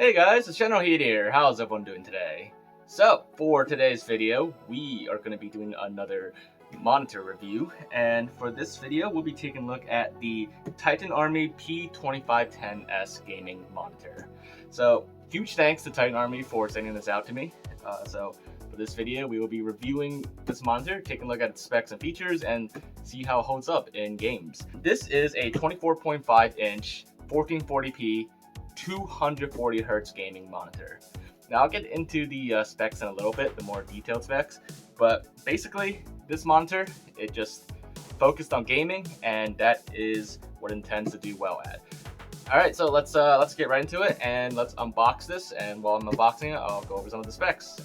Hey guys, it's General Heat here. How's everyone doing today? So, for today's video, we are going to be doing another monitor review, and for this video, we'll be taking a look at the Titan Army P2510S gaming monitor. So, huge thanks to Titan Army for sending this out to me. For this video, we will be reviewing this monitor, taking a look at its specs and features, and see how it holds up in games. This is a 24.5-inch 1440p 240 hertz gaming monitor. Now I'll get into the specs in a little bit, the more detailed specs, but basically this monitor, it just focused on gaming, and that is what it intends to do well at. Alright, so let's get right into it and let's unbox this, and while I'm unboxing it, I'll go over some of the specs.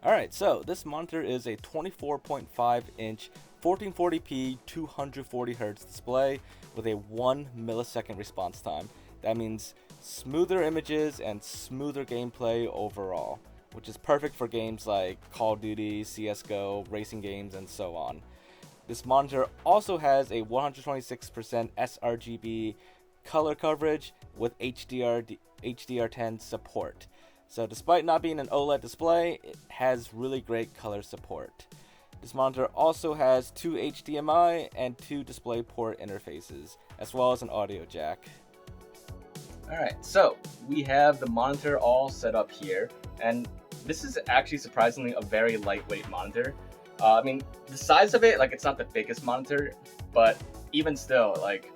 Alright, so this monitor is a 24.5 inch 1440p 240 hertz display with a 1 millisecond response time. That means smoother images and smoother gameplay overall, which is perfect for games like Call of Duty, CSGO, racing games, and so on. This monitor also has a 126% sRGB color coverage with HDR10 support. So despite not being an OLED display, it has really great color support. This monitor also has 2 HDMI and 2 DisplayPort interfaces, as well as an audio jack. Alright, so we have the monitor all set up here, and this is actually surprisingly a very lightweight monitor. I mean, the size of it, like, it's not the biggest monitor, but even still, like,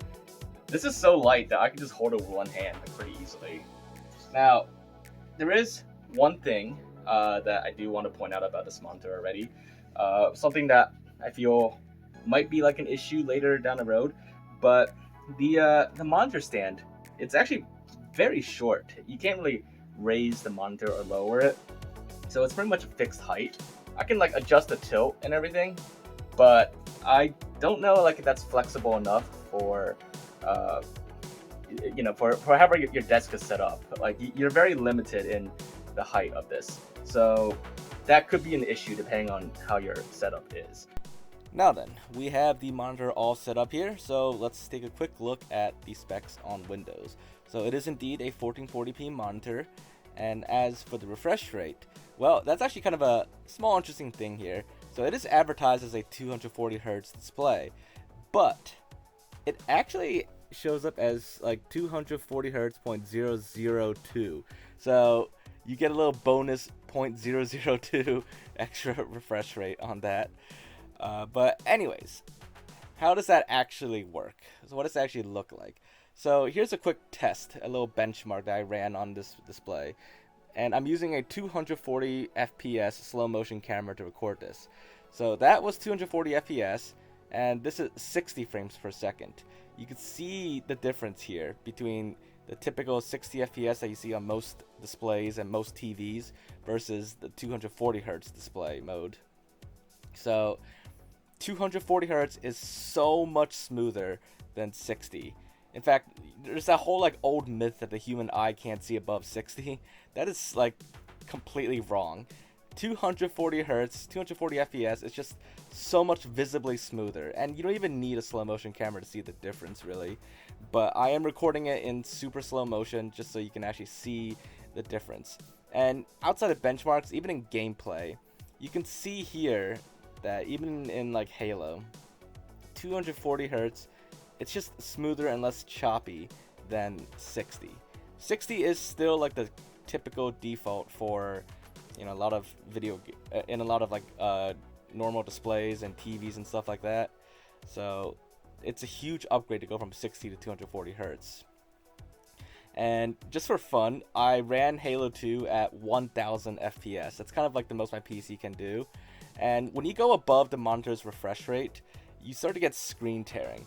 this is so light that I can just hold it with one hand pretty easily. Now, there is one thing that I do want to point out about this monitor already. Something that I feel might be like an issue later down the road, but the monitor stand, it's actually very short. You can't really raise the monitor or lower it, so it's pretty much a fixed height. I can like adjust the tilt and everything, but I don't know like if that's flexible enough for for however your desk is set up. Like you're very limited in the height of this, so that could be an issue depending on how your setup is. Now then, we have the monitor all set up here, so let's take a quick look at the specs on Windows. So it is indeed a 1440p monitor, and as for the refresh rate, well, that's actually kind of a small interesting thing here. So it is advertised as a 240 hertz display, but it actually shows up as like 240 hertz 0.002. So you get a little bonus 0.002 extra refresh rate on that. But anyways, how does that actually work? So what does it actually look like? So here's a quick test, a little benchmark that I ran on this display. And I'm using a 240 FPS slow motion camera to record this. So that was 240 FPS, and this is 60 frames per second. You can see the difference here between the typical 60 FPS that you see on most displays and most TVs versus the 240 hertz display mode. So 240 hertz is so much smoother than 60. In fact, there's that whole like old myth that the human eye can't see above 60. That is like completely wrong. 240 hertz, 240 FPS is just so much visibly smoother, and you don't even need a slow motion camera to see the difference really. But I am recording it in super slow motion just so you can actually see the difference. And outside of benchmarks, even in gameplay, you can see here that even in like Halo, 240 hertz, it's just smoother and less choppy than 60. 60 is still like the typical default for, you know, a lot of in a lot of like normal displays and TVs and stuff like that. So it's a huge upgrade to go from 60 to 240 hertz. And just for fun, I ran Halo 2 at 1000 FPS. That's kind of like the most my PC can do. And when you go above the monitor's refresh rate, you start to get screen tearing.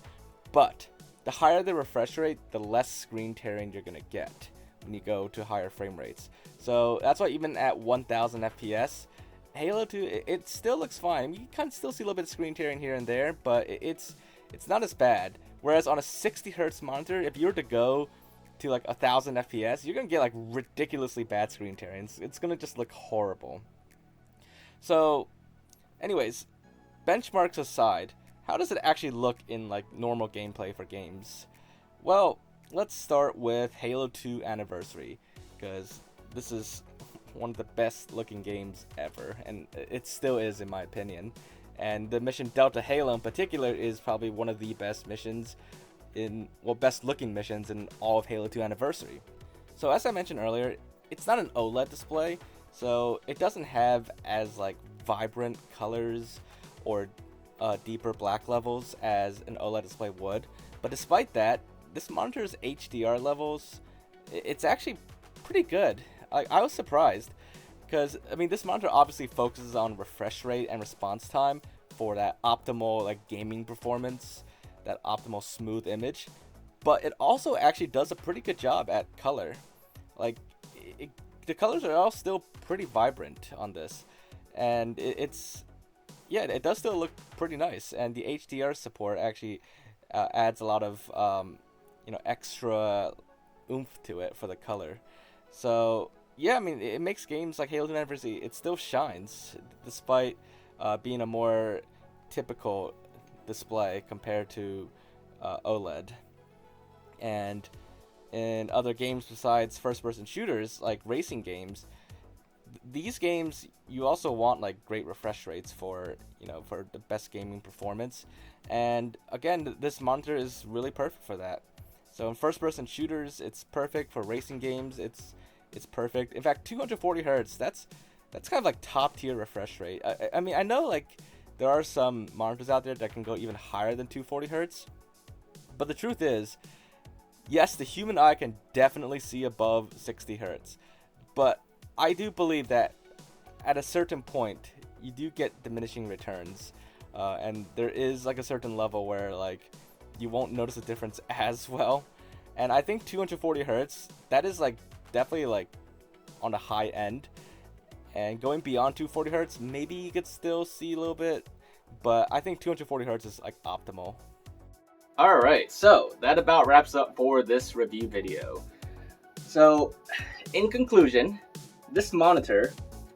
But the higher the refresh rate, the less screen tearing you're going to get when you go to higher frame rates. So that's why even at 1000 FPS, Halo 2, it still looks fine. You can still see a little bit of screen tearing here and there, but it's not as bad. Whereas on a 60 hertz monitor, if you were to go to like 1000 FPS, you're going to get like ridiculously bad screen tearing. It's going to just look horrible. So anyways, benchmarks aside, how does it actually look in like normal gameplay for games? Well, let's start with Halo 2 Anniversary. because this is one of the best looking games ever, and it still is in my opinion. And the mission Delta Halo in particular is probably one of the best missions best looking missions in all of Halo 2 Anniversary. So as I mentioned earlier, it's not an OLED display, so it doesn't have as like vibrant colors or deeper black levels as an OLED display would. But despite that, this monitor's HDR levels, it's actually pretty good. I was surprised, because I mean, this monitor obviously focuses on refresh rate and response time for that optimal like gaming performance, that optimal smooth image, but it also actually does a pretty good job at color. Like the colors are all still pretty vibrant on this, and it does still look pretty nice. And the HDR support actually adds a lot of extra oomph to it for the color. So yeah, I mean, it makes games like Halo 2 Anniversary, it still shines, despite being a more typical display compared to OLED. And in other games besides first-person shooters, like racing games, these games, you also want like great refresh rates for the best gaming performance. And again, this monitor is really perfect for that. So in first-person shooters, it's perfect. For racing games, it's perfect. In fact, 240 hertz, that's kind of like top tier refresh rate. I mean, I know like there are some monitors out there that can go even higher than 240 hertz, but the truth is, yes, the human eye can definitely see above 60 hertz, but I do believe that at a certain point you do get diminishing returns, and there is like a certain level where like you won't notice a difference as well. And I think 240 hertz, that is like definitely like on the high end, and going beyond 240 hertz, maybe you could still see a little bit, but I think 240 hertz is like optimal. Alright, so that about wraps up for this review video. So, in conclusion, this monitor,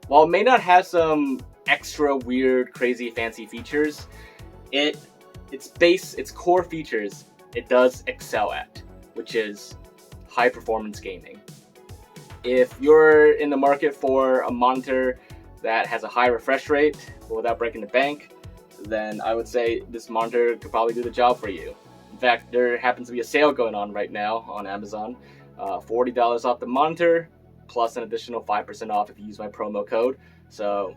while it may not have some extra weird, crazy, fancy features, its core features, it does excel at, which is high performance gaming. If you're in the market for a monitor that has a high refresh rate but without breaking the bank, then I would say this monitor could probably do the job for you. In fact, there happens to be a sale going on right now on Amazon. $40 off the monitor, plus an additional 5% off if you use my promo code. So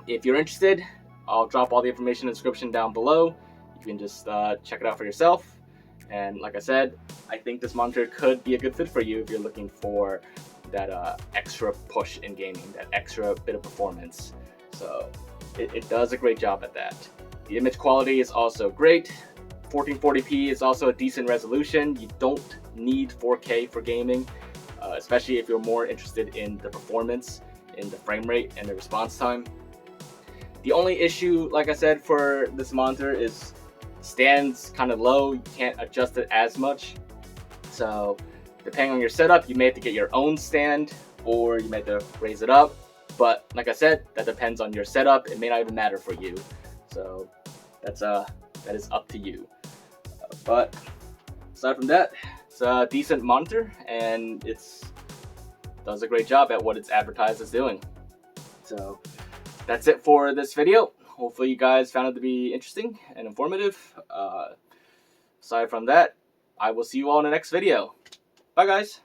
if you're interested, I'll drop all the information in the description down below. You can just check it out for yourself. And like I said, I think this monitor could be a good fit for you if you're looking for that extra push in gaming, that extra bit of performance. So it does a great job at that. The image quality is also great. 1440p is also a decent resolution. You don't need 4K for gaming, especially if you're more interested in the performance, in the frame rate, and the response time. The only issue, like I said, for this monitor is stands kind of low. You can't adjust it as much. So depending on your setup, you may have to get your own stand, or you may have to raise it up. But like I said, that depends on your setup. It may not even matter for you. So that is up to you. But aside from that, it's a decent monitor, and it does a great job at what it's advertised as doing. So that's it for this video. Hopefully you guys found it to be interesting and informative. Aside from that, I will see you all in the next video. Bye guys.